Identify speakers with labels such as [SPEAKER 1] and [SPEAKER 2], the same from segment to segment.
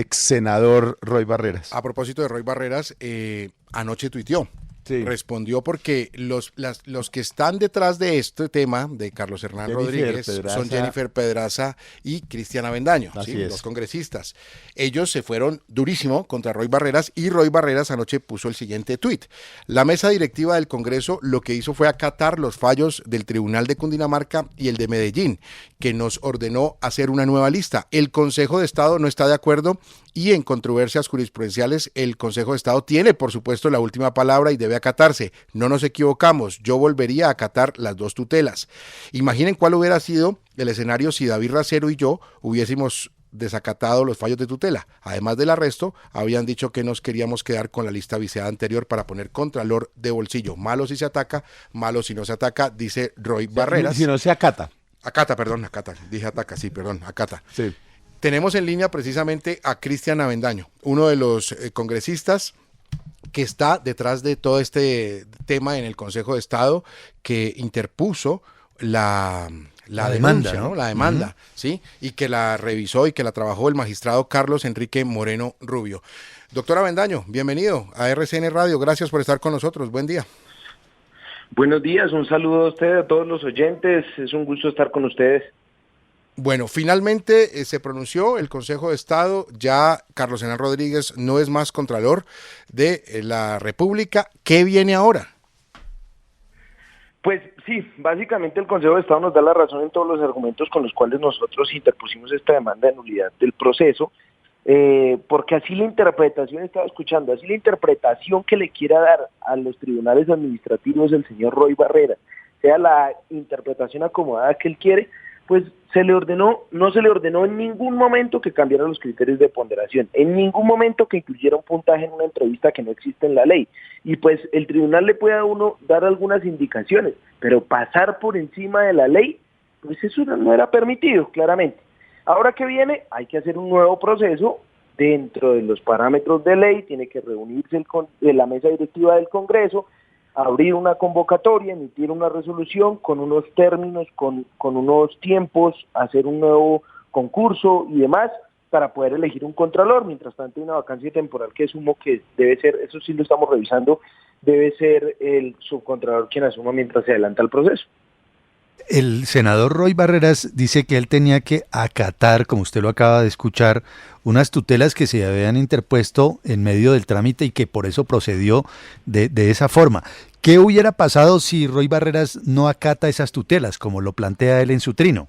[SPEAKER 1] ex senador Roy Barreras.
[SPEAKER 2] A propósito de Roy Barreras, anoche tuiteó.
[SPEAKER 1] Sí.
[SPEAKER 2] Respondió porque los que están detrás de este tema de Carlos Hernán Rodríguez son Jennifer Pedraza y Cristian Avendaño, ¿sí? Los congresistas. Ellos se fueron durísimo contra Roy Barreras y Roy Barreras anoche puso el siguiente tuit. La mesa directiva del Congreso lo que hizo fue acatar los fallos del Tribunal de Cundinamarca y el de Medellín, que nos ordenó hacer una nueva lista. El Consejo de Estado no está de acuerdo y en controversias jurisprudenciales el Consejo de Estado tiene, por supuesto, la última palabra y debe acatarse. No nos equivocamos, yo volvería a acatar las dos tutelas. Imaginen cuál hubiera sido el escenario si David Racero y yo hubiésemos desacatado los fallos de tutela. Además del arresto, habían dicho que nos queríamos quedar con la lista viciada anterior para poner contralor de bolsillo. Malo si se ataca, malo si no se ataca, dice Roy Barreras.
[SPEAKER 1] Si no se acata.
[SPEAKER 2] Acata. Dije ataca, acata. Sí. Tenemos en línea precisamente a Cristian Avendaño, uno de los congresistas que está detrás de todo este tema en el Consejo de Estado, que interpuso la denuncia, ¿no? La demanda, ¿sí? Y que la revisó y que la trabajó el magistrado Carlos Enrique Moreno Rubio. Doctor Avendaño, bienvenido a RCN Radio, gracias por estar con nosotros, buen día.
[SPEAKER 3] Buenos días, un saludo a usted, a todos los oyentes, es un gusto estar con ustedes.
[SPEAKER 2] Bueno, finalmente se pronunció el Consejo de Estado, ya Carlos Hernán Rodríguez no es más contralor de la República. ¿Qué viene ahora?
[SPEAKER 3] Pues sí, básicamente el Consejo de Estado nos da la razón en todos los argumentos con los cuales nosotros interpusimos esta demanda de nulidad del proceso, porque así la interpretación, estaba escuchando, así la interpretación que le quiera dar a los tribunales administrativos el señor Roy Barreras, sea la interpretación acomodada que él quiere, pues no se le ordenó en ningún momento que cambiara los criterios de ponderación, en ningún momento que incluyera un puntaje en una entrevista que no existe en la ley. Y pues el tribunal le puede a uno dar algunas indicaciones, pero pasar por encima de la ley, pues eso no era permitido, claramente. Ahora que viene, hay que hacer un nuevo proceso dentro de los parámetros de ley, tiene que reunirse la mesa directiva del Congreso, abrir una convocatoria, emitir una resolución con unos términos, con unos tiempos, hacer un nuevo concurso y demás para poder elegir un contralor. Mientras tanto hay una vacancia temporal que asumo que debe ser, eso sí lo estamos revisando, debe ser el subcontralor quien asuma mientras se adelanta el proceso.
[SPEAKER 4] El senador Roy Barreras dice que él tenía que acatar, como usted lo acaba de escuchar, unas tutelas que se habían interpuesto en medio del trámite y que por eso procedió de esa forma. ¿Qué hubiera pasado si Roy Barreras no acata esas tutelas, como lo plantea él en su trino?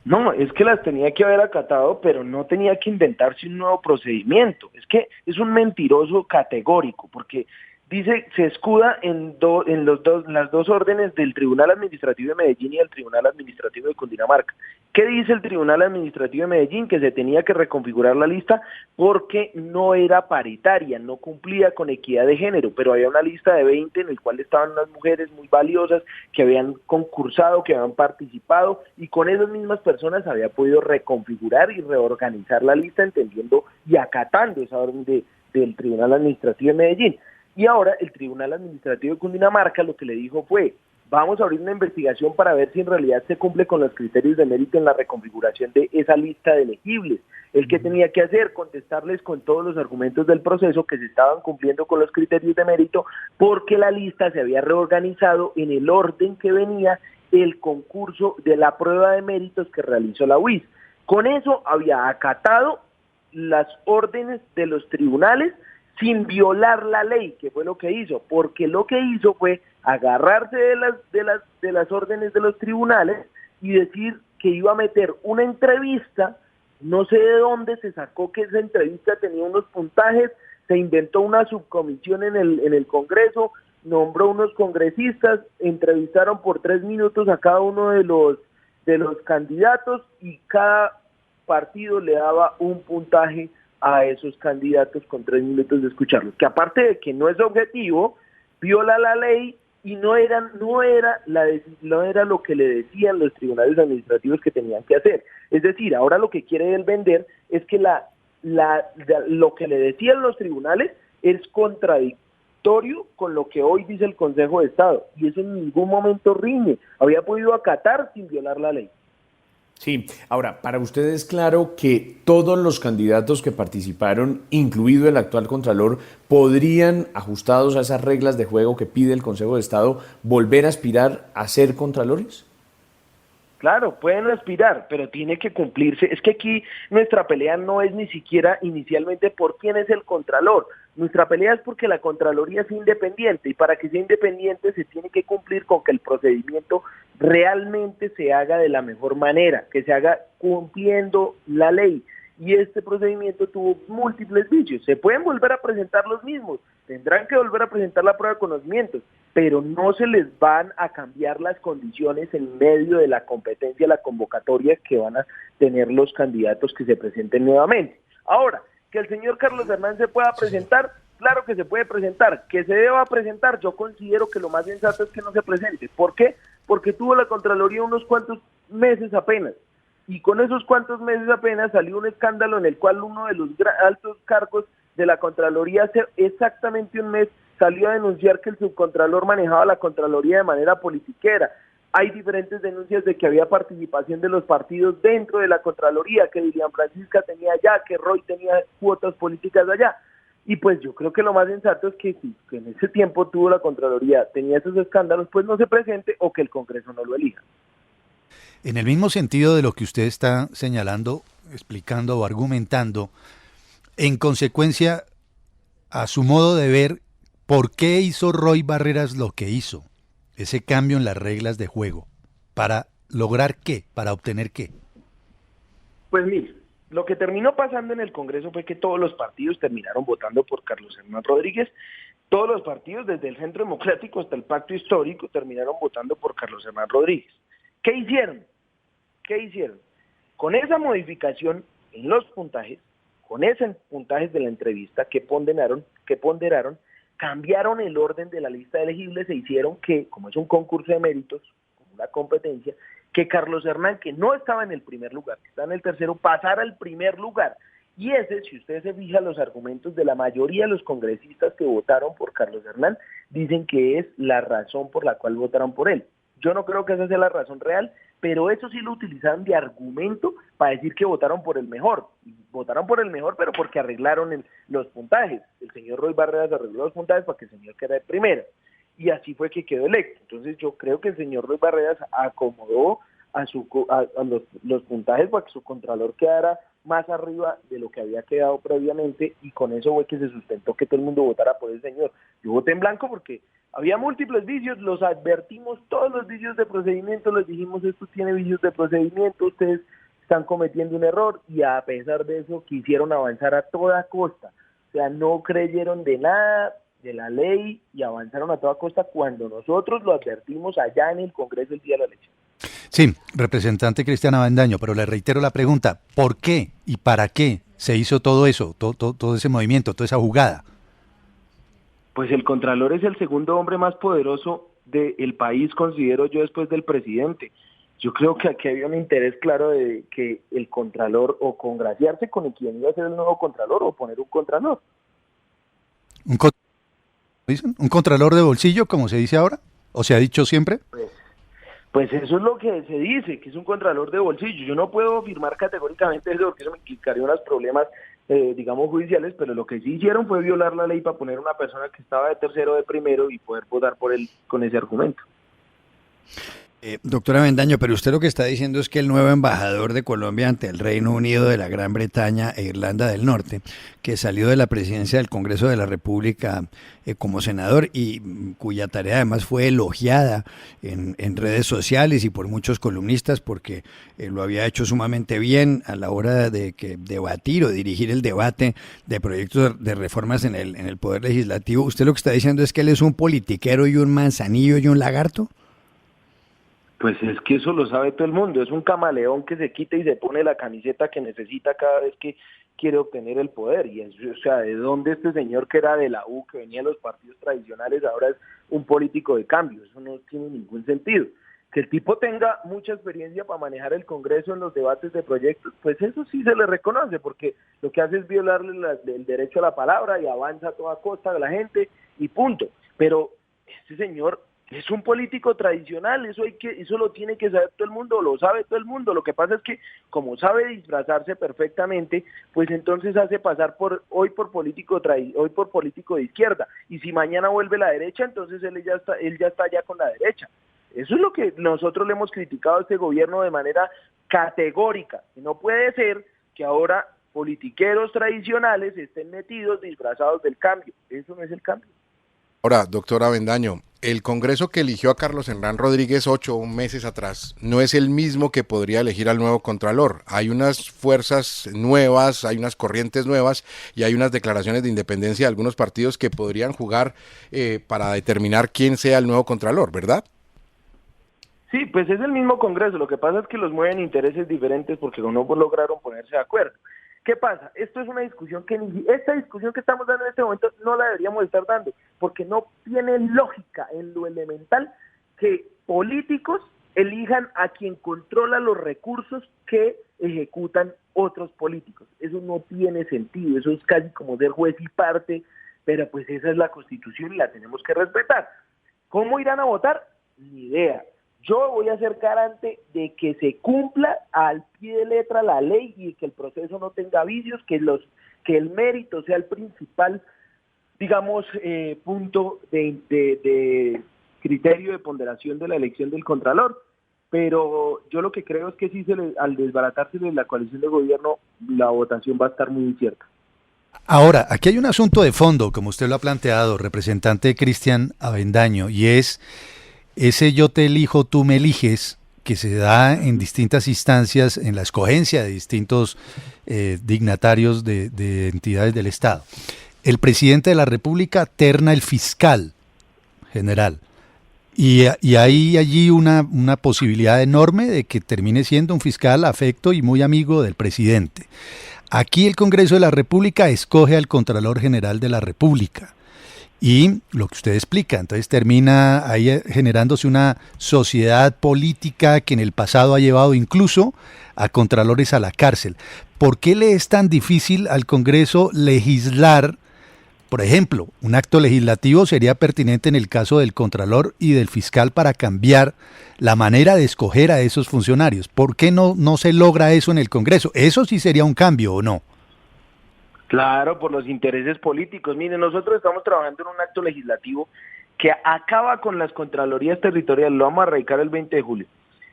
[SPEAKER 3] No, es que las tenía que haber acatado, pero no tenía que inventarse un nuevo procedimiento. Es que es un mentiroso categórico, porque dice, se escuda en las dos órdenes del Tribunal Administrativo de Medellín y del Tribunal Administrativo de Cundinamarca. ¿Qué dice el Tribunal Administrativo de Medellín? Que se tenía que reconfigurar la lista porque no era paritaria, no cumplía con equidad de género, pero había una lista de 20 en el cual estaban unas mujeres muy valiosas que habían concursado, que habían participado, y con esas mismas personas había podido reconfigurar y reorganizar la lista, entendiendo y acatando esa orden del Tribunal Administrativo de Medellín. Y ahora el Tribunal Administrativo de Cundinamarca lo que le dijo fue, vamos a abrir una investigación para ver si en realidad se cumple con los criterios de mérito en la reconfiguración de esa lista de elegibles. ¿El que tenía que hacer? Contestarles con todos los argumentos del proceso que se estaban cumpliendo con los criterios de mérito porque la lista se había reorganizado en el orden que venía el concurso de la prueba de méritos que realizó la UIS. Con eso había acatado las órdenes de los tribunales sin violar la ley, que fue lo que hizo, porque lo que hizo fue agarrarse de las órdenes de los tribunales y decir que iba a meter una entrevista, no sé de dónde se sacó que esa entrevista tenía unos puntajes, se inventó una subcomisión en el Congreso, nombró unos congresistas, entrevistaron por 3 minutos a cada uno de los candidatos y cada partido le daba un puntaje a esos candidatos con 3 minutos de escucharlos, que aparte de que no es objetivo, viola la ley y no era lo que le decían los tribunales administrativos que tenían que hacer. Es decir, ahora lo que quiere él vender es que lo que le decían los tribunales es contradictorio con lo que hoy dice el Consejo de Estado, y eso en ningún momento riñe, había podido acatar sin violar la ley.
[SPEAKER 5] Sí, ahora, para usted es claro que todos los candidatos que participaron, incluido el actual Contralor, podrían, ajustados a esas reglas de juego que pide el Consejo de Estado, volver a aspirar a ser Contralores.
[SPEAKER 3] Claro, pueden aspirar, pero tiene que cumplirse. Es que aquí nuestra pelea no es ni siquiera inicialmente por quién es el Contralor. Nuestra pelea es porque la Contraloría es independiente y para que sea independiente se tiene que cumplir con que el procedimiento realmente se haga de la mejor manera, que se haga cumpliendo la ley. Y este procedimiento tuvo múltiples vicios. Se pueden volver a presentar los mismos, tendrán que volver a presentar la prueba de conocimientos, pero no se les van a cambiar las condiciones en medio de la competencia, la convocatoria que van a tener los candidatos que se presenten nuevamente. Ahora, que el señor Carlos Hernán se pueda presentar, claro que se puede presentar. Que se deba presentar, yo considero que lo más sensato es que no se presente. ¿Por qué? Porque tuvo la Contraloría unos cuantos meses apenas. Y con esos cuantos meses apenas salió un escándalo en el cual uno de los altos cargos de la Contraloría hace exactamente un mes salió a denunciar que el subcontralor manejaba la Contraloría de manera politiquera. Hay diferentes denuncias de que había participación de los partidos dentro de la Contraloría, que Dilian Francisca tenía allá, que Roy tenía cuotas políticas allá. Y pues yo creo que lo más sensato es que si que en ese tiempo tuvo la Contraloría, tenía esos escándalos, pues no se presente o que el Congreso no lo elija.
[SPEAKER 4] En el mismo sentido de lo que usted está señalando, explicando o argumentando, en consecuencia, a su modo de ver, ¿por qué hizo Roy Barreras lo que hizo? Ese cambio en las reglas de juego. ¿Para lograr qué? ¿Para obtener qué?
[SPEAKER 3] Pues mire, lo que terminó pasando en el Congreso fue que todos los partidos terminaron votando por Carlos Hernán Rodríguez. Todos los partidos, desde el Centro Democrático hasta el Pacto Histórico, terminaron votando por Carlos Hernán Rodríguez. ¿Qué hicieron? Con esa modificación en los puntajes, con esos puntajes de la entrevista que ponderaron, cambiaron el orden de la lista de elegibles e hicieron que, como es un concurso de méritos, como una competencia, que Carlos Hernán, que no estaba en el primer lugar, que está en el tercero, pasara al primer lugar. Y ese, si usted se fija, los argumentos de la mayoría de los congresistas que votaron por Carlos Hernán, dicen que es la razón por la cual votaron por él. Yo no creo que esa sea la razón real, pero eso sí lo utilizaron de argumento para decir que votaron por el mejor. Y votaron por el mejor, pero porque arreglaron los puntajes. El señor Roy Barreras arregló los puntajes para que el señor quedara de primera. Y así fue que quedó electo. Entonces yo creo que el señor Roy Barreras acomodó a los puntajes para que su contralor quedara más arriba de lo que había quedado previamente, y con eso fue que se sustentó que todo el mundo votara por el señor. Yo voté en blanco porque había múltiples vicios, los advertimos, todos los vicios de procedimiento, les dijimos esto tiene vicios de procedimiento, ustedes están cometiendo un error, y a pesar de eso quisieron avanzar a toda costa. O sea, no creyeron de nada de la ley y avanzaron a toda costa cuando nosotros lo advertimos allá en el Congreso el día de la elección.
[SPEAKER 4] Sí, representante Cristian Avendaño, pero le reitero la pregunta, ¿por qué y para qué se hizo todo eso, todo ese movimiento, toda esa jugada?
[SPEAKER 3] Pues el Contralor es el segundo hombre más poderoso del país, considero yo, después del presidente. Yo creo que aquí había un interés claro de que el Contralor, o congraciarse con quien iba a ser el nuevo Contralor, o poner un Contralor.
[SPEAKER 4] ¿Un Contralor de bolsillo, como se dice ahora? ¿O se ha dicho siempre?
[SPEAKER 3] Pues eso es lo que se dice, que es un Contralor de bolsillo. Yo no puedo afirmar categóricamente eso porque eso me implicaría unos problemas, digamos, judiciales, pero lo que sí hicieron fue violar la ley para poner una persona que estaba de tercero de primero y poder votar por él con ese argumento.
[SPEAKER 6] Doctora Avendaño, pero usted lo que está diciendo es que el nuevo embajador de Colombia ante el Reino Unido de la Gran Bretaña e Irlanda del Norte, que salió de la presidencia del Congreso de la República como senador y cuya tarea además fue elogiada en redes sociales y por muchos columnistas porque lo había hecho sumamente bien a la hora de debatir o dirigir el debate de proyectos de reformas en el Poder Legislativo, ¿usted lo que está diciendo es que él es un politiquero y un manzanillo y un lagarto?
[SPEAKER 3] Pues es que eso lo sabe todo el mundo, es un camaleón que se quita y se pone la camiseta que necesita cada vez que quiere obtener el poder. Y es, o sea, ¿de dónde este señor que era de la U, que venía de los partidos tradicionales, ahora es un político de cambio? Eso no tiene ningún sentido. Que el tipo tenga mucha experiencia para manejar el Congreso en los debates de proyectos, pues eso sí se le reconoce, porque lo que hace es violarle el derecho a la palabra y avanza a toda costa de la gente y punto. Pero este señor Es un político tradicional, eso lo tiene que saber todo el mundo, lo sabe todo el mundo. Lo que pasa es que como sabe disfrazarse perfectamente, pues entonces hace pasar hoy por político de izquierda, y si mañana vuelve la derecha, entonces él ya está allá con la derecha. Eso es lo que nosotros le hemos criticado a este gobierno de manera categórica. Y no puede ser que ahora politiqueros tradicionales estén metidos disfrazados del cambio. Eso no es el cambio.
[SPEAKER 2] Ahora, doctor Avendaño, el Congreso que eligió a Carlos Hernán Rodríguez 8 meses atrás no es el mismo que podría elegir al nuevo Contralor. Hay unas fuerzas nuevas, hay unas corrientes nuevas y hay unas declaraciones de independencia de algunos partidos que podrían jugar para determinar quién sea el nuevo Contralor, ¿verdad?
[SPEAKER 3] Sí, pues es el mismo Congreso. Lo que pasa es que los mueven intereses diferentes porque no lograron ponerse de acuerdo. ¿Qué pasa? Esto es una discusión esta discusión que estamos dando en este momento no la deberíamos estar dando, porque no tiene lógica en lo elemental que políticos elijan a quien controla los recursos que ejecutan otros políticos. Eso no tiene sentido, eso es casi como ser juez y parte, pero pues esa es la Constitución y la tenemos que respetar. ¿Cómo irán a votar? Ni idea. Yo voy a ser garante de que se cumpla al pie de letra la ley y que el proceso no tenga vicios, que el mérito sea el principal, digamos, punto de criterio de ponderación de la elección del Contralor. Pero yo lo que creo es que sí, al desbaratarse de la coalición de gobierno, la votación va a estar muy incierta.
[SPEAKER 4] Ahora, aquí hay un asunto de fondo, como usted lo ha planteado, representante Cristian Avendaño, y es ese yo te elijo, tú me eliges, que se da en distintas instancias en la escogencia de distintos dignatarios de entidades del Estado. El presidente de la República terna el fiscal general. Y hay allí una posibilidad enorme de que termine siendo un fiscal afecto y muy amigo del presidente. Aquí el Congreso de la República escoge al Contralor General de la República. Y lo que usted explica, entonces termina ahí generándose una sociedad política que en el pasado ha llevado incluso a contralores a la cárcel. ¿Por qué le es tan difícil al Congreso legislar? Por ejemplo, un acto legislativo sería pertinente en el caso del Contralor y del fiscal para cambiar la manera de escoger a esos funcionarios. ¿Por qué no se logra eso en el Congreso? ¿Eso sí sería un cambio o no?
[SPEAKER 3] Claro, por los intereses políticos. Miren, nosotros estamos trabajando en un acto legislativo que acaba con las contralorías territoriales, lo vamos a radicar el 20 de julio.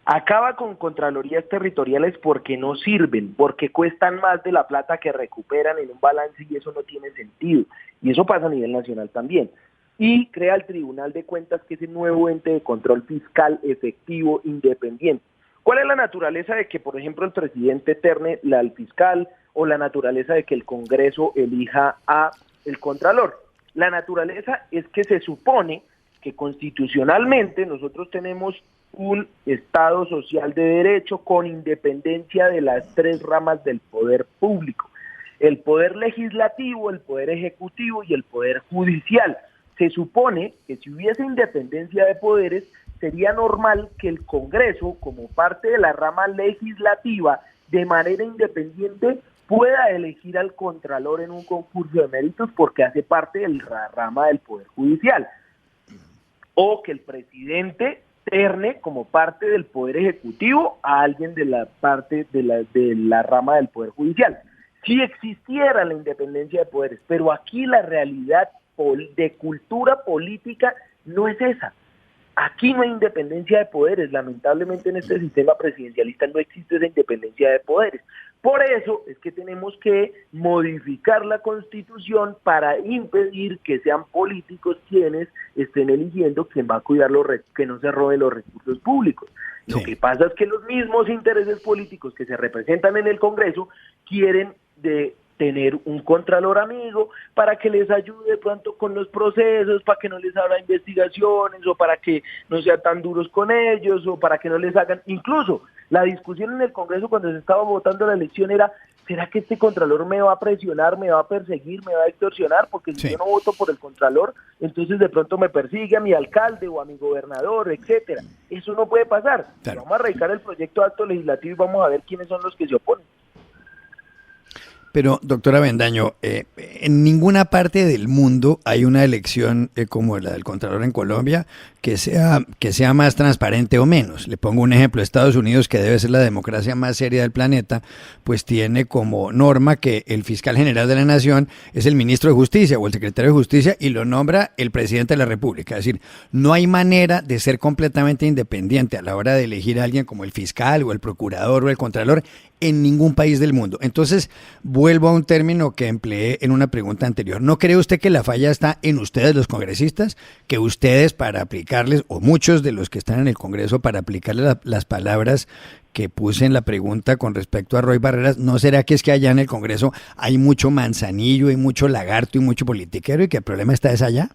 [SPEAKER 3] Acaba con contralorías territoriales porque no sirven, porque cuestan más de la plata que recuperan en un balance y eso no tiene sentido. Y eso pasa a nivel nacional también. Y crea el Tribunal de Cuentas, que es el nuevo ente de control fiscal efectivo, independiente. ¿Cuál es la naturaleza de que, por ejemplo, el presidente terne al fiscal o la naturaleza de que el Congreso elija a el Contralor? La naturaleza es que se supone que constitucionalmente nosotros tenemos un Estado social de derecho con independencia de las tres ramas del poder público: el poder legislativo, el poder ejecutivo y el poder judicial. Se supone que si hubiese independencia de poderes, sería normal que el Congreso, como parte de la rama legislativa, de manera independiente, pueda elegir al Contralor en un concurso de méritos porque hace parte de la rama del Poder Judicial. O que el presidente terne como parte del Poder Ejecutivo a alguien de la parte de la rama del Poder Judicial. Si existiera la independencia de poderes, pero aquí la realidad de cultura política no es esa. Aquí no hay independencia de poderes, lamentablemente en este sistema presidencialista no existe esa independencia de poderes. Por eso es que tenemos que modificar la Constitución para impedir que sean políticos quienes estén eligiendo quién va a cuidar que no se roben los recursos públicos. Sí. Lo que pasa es que los mismos intereses políticos que se representan en el Congreso quieren tener un contralor amigo para que les ayude de pronto con los procesos, para que no les abra investigaciones o para que no sean tan duros con ellos o para que no les hagan. Incluso la discusión en el Congreso cuando se estaba votando la elección era: ¿será que este contralor me va a presionar, me va a perseguir, me va a extorsionar? Porque si yo no voto por el contralor, entonces de pronto me persigue a mi alcalde o a mi gobernador, etcétera. Eso no puede pasar. Claro. Vamos a radicar el proyecto de acto legislativo y vamos a ver quiénes son los que se oponen.
[SPEAKER 6] Pero, doctora Avendaño, en ninguna parte del mundo hay una elección como la del Contralor en Colombia que sea más transparente o menos. Le pongo un ejemplo. Estados Unidos, que debe ser la democracia más seria del planeta, pues tiene como norma que el fiscal general de la nación es el ministro de Justicia o el secretario de Justicia y lo nombra el presidente de la República. Es decir, no hay manera de ser completamente independiente a la hora de elegir a alguien como el fiscal o el procurador o el contralor en ningún país del mundo. Entonces, vuelvo a un término que empleé en una pregunta anterior. ¿No cree usted que la falla está en ustedes, los congresistas? Que ustedes, para aplicarles, o muchos de los que están en el Congreso, para aplicarles las palabras que puse en la pregunta con respecto a Roy Barreras, ¿no será que es que allá en el Congreso hay mucho manzanillo y mucho lagarto y mucho politiquero y que el problema está allá?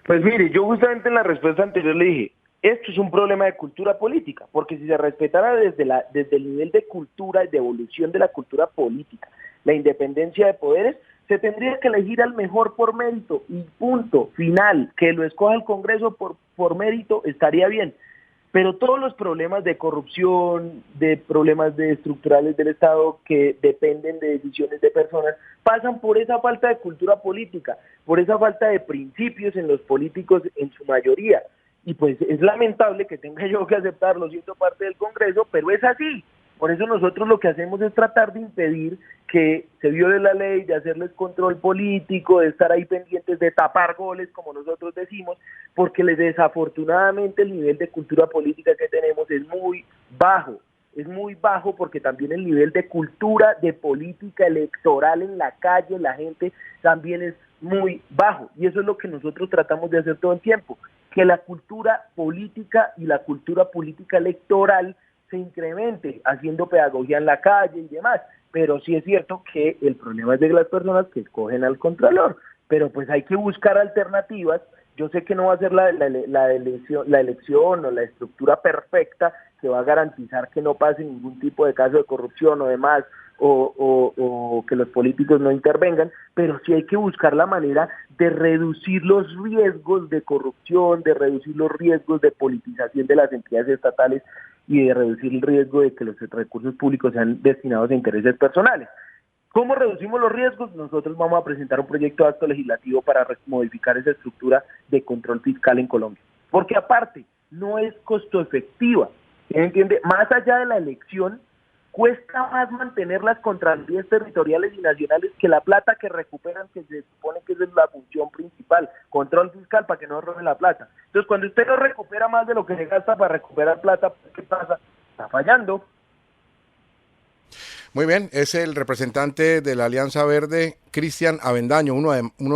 [SPEAKER 3] Pues mire, yo justamente en la respuesta anterior le dije, esto es un problema de cultura política, porque si se respetara desde el nivel de cultura y de evolución de la cultura política, la independencia de poderes, se tendría que elegir al mejor por mérito y punto, final, que lo escoja el Congreso por mérito, estaría bien. Pero todos los problemas de corrupción, de problemas estructurales del Estado que dependen de decisiones de personas, pasan por esa falta de cultura política, por esa falta de principios en los políticos en su mayoría. Y pues es lamentable que tenga yo que aceptarlo siendo parte del Congreso, pero es así. Por eso nosotros lo que hacemos es tratar de impedir que se viole la ley, de hacerles control político, de estar ahí pendientes de tapar goles, como nosotros decimos, porque desafortunadamente el nivel de cultura política que tenemos es muy bajo porque también el nivel de cultura, de política electoral en la calle, la gente también es muy bajo, y eso es lo que nosotros tratamos de hacer todo el tiempo, que la cultura política y la cultura política electoral se incremente, haciendo pedagogía en la calle y demás, pero sí es cierto que el problema es de las personas que escogen al Contralor, pero pues hay que buscar alternativas. Yo sé que no va a ser la elección o la estructura perfecta que va a garantizar que no pase ningún tipo de caso de corrupción o demás, o que los políticos no intervengan, pero sí hay que buscar la manera de reducir los riesgos de corrupción, de reducir los riesgos de politización de las entidades estatales y de reducir el riesgo de que los recursos públicos sean destinados a intereses personales. ¿Cómo reducimos los riesgos? Nosotros vamos a presentar un proyecto de acto legislativo para modificar esa estructura de control fiscal en Colombia, porque aparte no es costo efectiva, ¿me entiende? Más allá de la elección, cuesta más mantener las contralorías territoriales y nacionales que la plata que recuperan, que se supone que esa es la función principal, control fiscal para que no roben la plata. Entonces, cuando usted no recupera más de lo que se gasta para recuperar plata, ¿qué pasa? Está fallando.
[SPEAKER 2] Muy bien, es el representante de la Alianza Verde, Cristian Avendaño, uno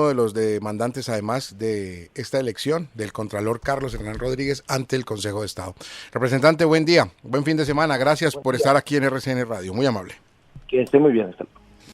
[SPEAKER 2] de los demandantes además de esta elección del Contralor Carlos Hernán Rodríguez ante el Consejo de Estado. Representante, buen día, buen fin de semana, gracias por estar aquí en RCN Radio, muy amable.
[SPEAKER 3] Que esté muy bien, hasta luego.